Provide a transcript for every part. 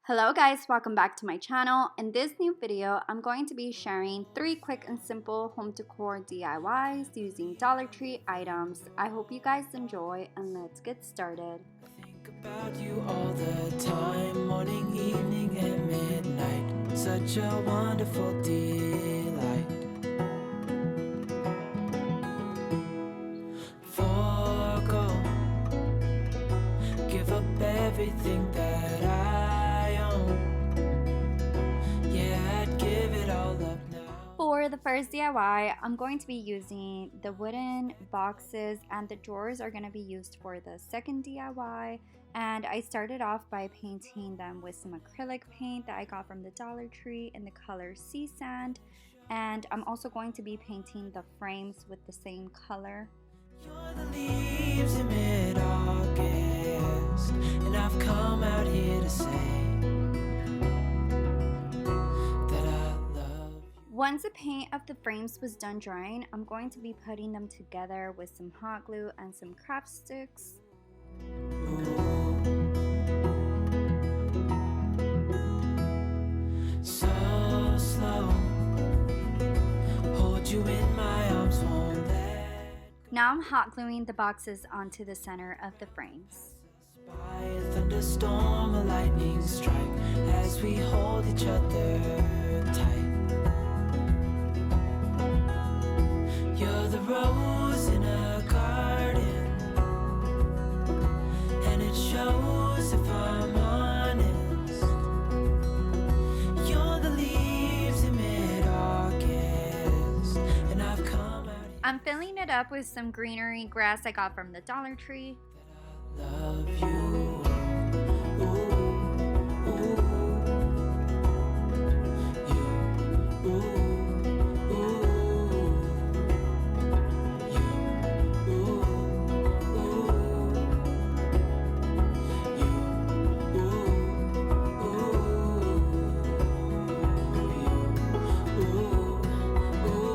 Hello guys, welcome back to my channel. In this new video, I'm going to be sharing 3 quick and simple home decor DIYs using Dollar Tree items. I hope you guys enjoy and let's get started. Think about you all the time, morning, evening, and midnight. Such a wonderful delight. Forgo, give up everything that I own. Yeah, I'd give it all up now. For the first DIY, I'm going to be using the wooden boxes, and the drawers are going to be used for the second DIY. And I started off by painting them with some acrylic paint that I got from the Dollar Tree in the color Sea Sand. And I'm also going to be painting the frames with the same color. You're the leaves in mid-August, and I've come out here to say that I love you. Once the paint of the frames was done drying, I'm going to be putting them together with some hot glue and some craft sticks. So slow, hold you in my arms, won't let Now I'm hot gluing the boxes onto the center of the frames. by a thunderstorm, a lightning strike as we hold each other tight. You're the rose in a garden, and it shows if I'm honest. You're the leaves in mid-August, and I've come out here I'm filling it up with some greenery grass I got from the Dollar Tree. that I love you. Ooh, ooh, you, ooh, ooh, you, ooh, ooh, you, ooh, ooh,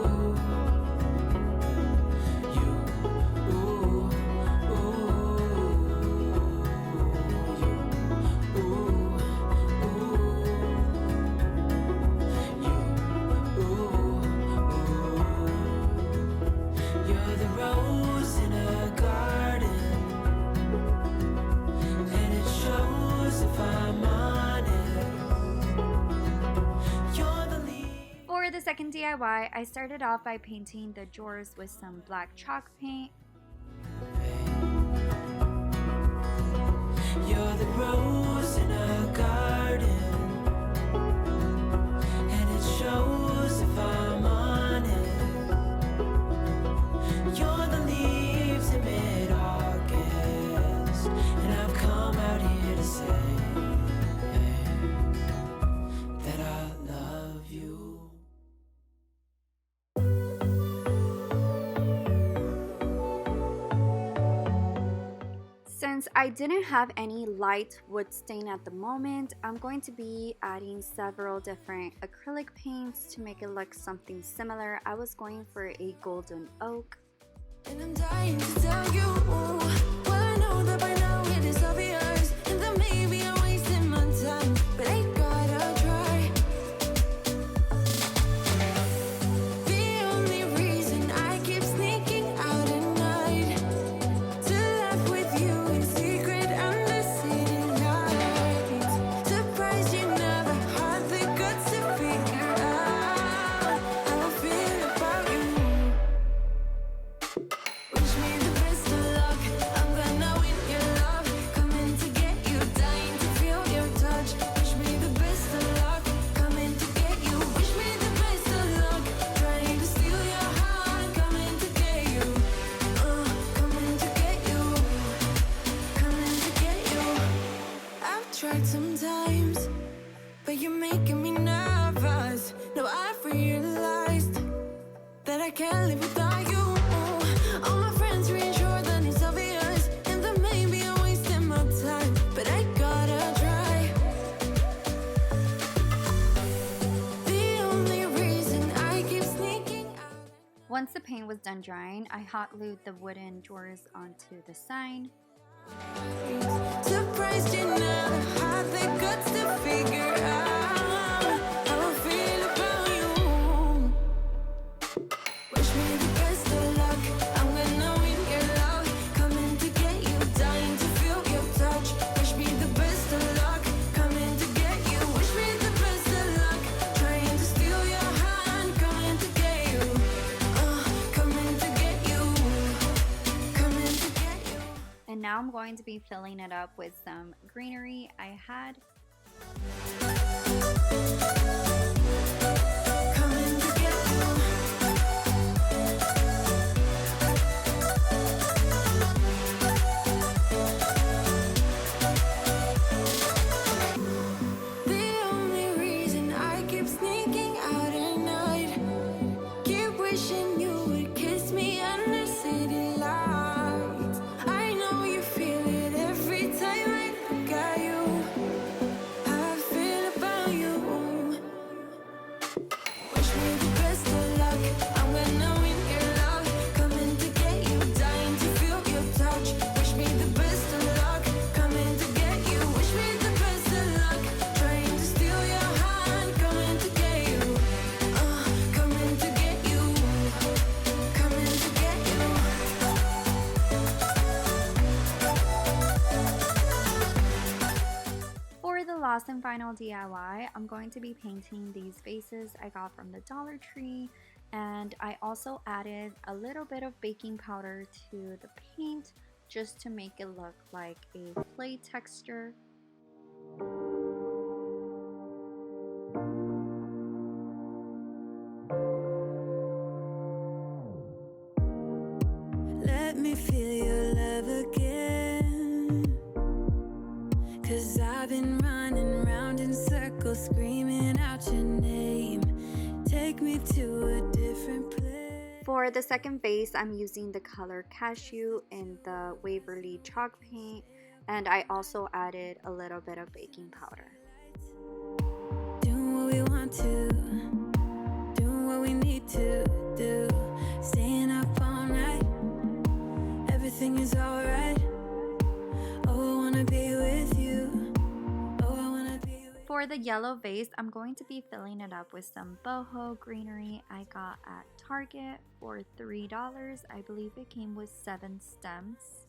you're the rose in a garden, and it shows if I'm honest. You're the leaf. For the second DIY, I started off by painting the drawers with some black chalk paint. You're the rose in a garden, and it shows if I'm honest. You're the leaves in mid-August, and I've come out here to say that I love you. Since I didn't have any light wood stain at the moment, I'm going to be adding several different acrylic paints to make it look something similar. I was going for a golden oak. And I'm dying to tell you, well I know that by now it is obvious, and that maybe I'm wasting my time, but I gotta try. The only reason I keep sneaking out at night to laugh with you in secret under city lights. Surprised you never had the guts to figure out how I feel about you. Wish me the best of luck. I'm gonna win your love. Coming to get you, dying to feel your touch. Wish me the best of luck. Coming to get you. Wish me the best of luck. Trying to steal your heart. Coming to get you. Coming to get you. Coming to get you. I've tried sometimes, but you're making me nervous. No, I've realized that I can't live without you. All my friends reassure that it's obvious, and that maybe I'm wasting my time, but I gotta try. The only reason I keep sneaking out. Once the paint was done drying, I hot glued the wooden drawers onto the sign. Surprised you never had the guts to figure now I'm going to be filling it up with some greenery I had. Coming to get you. The only reason I keep sneaking out at night, keep wishing you would kiss me under city lights. I know you feel it every time I look at you. I feel about you. Wish me the best of luck. I'm gonna win your love. Coming to get you, dying to feel your touch. Wish me the best of luck. Coming to get you. Wish me the best of luck. Trying to steal your heart. Coming to get you. Coming to get you. Coming to get you. For the last and final DIY, I'm going to be painting these vases I got from the Dollar Tree, and I also added a little bit of baking powder to the paint just to make it look like a clay texture. Let me feel your love again. 'Cause I've been running round in circles, screaming out your name. Take me to a different place. For the second vase, I'm using the color Cashew in the Waverly chalk paint, and I also added a little bit of baking powder. Doing what we want to, doing what we need to do. Staying up all night, everything is alright. Oh, I wanna be with you. Oh, I wanna be with you. For the yellow vase, I'm going to be filling it up with some boho greenery I got at Target for $3. I believe it came with 7 stems.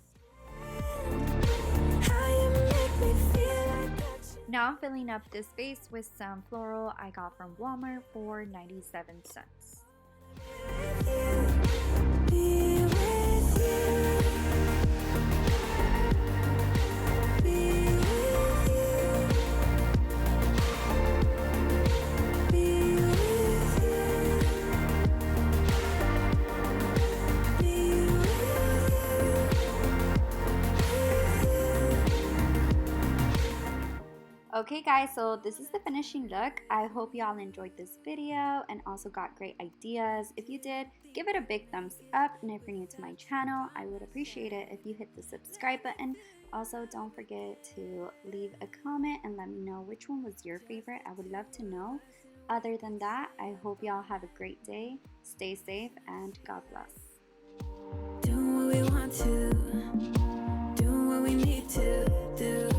How you make me feel like that you- Now I'm filling up this vase with some floral I got from Walmart for 97 cents. Be with you. Be with you. Be with you. Be Okay guys, so this is the finishing look. I hope y'all enjoyed this video and also got great ideas. If you did, give it a big thumbs up, and if you're new to my channel, I would appreciate it if you hit the subscribe button. Also, don't forget to leave a comment and let me know which one was your favorite. I would love to know. Other than that, I hope y'all have a great day. Stay safe and God bless. Doing what we want to, doing what we need to do.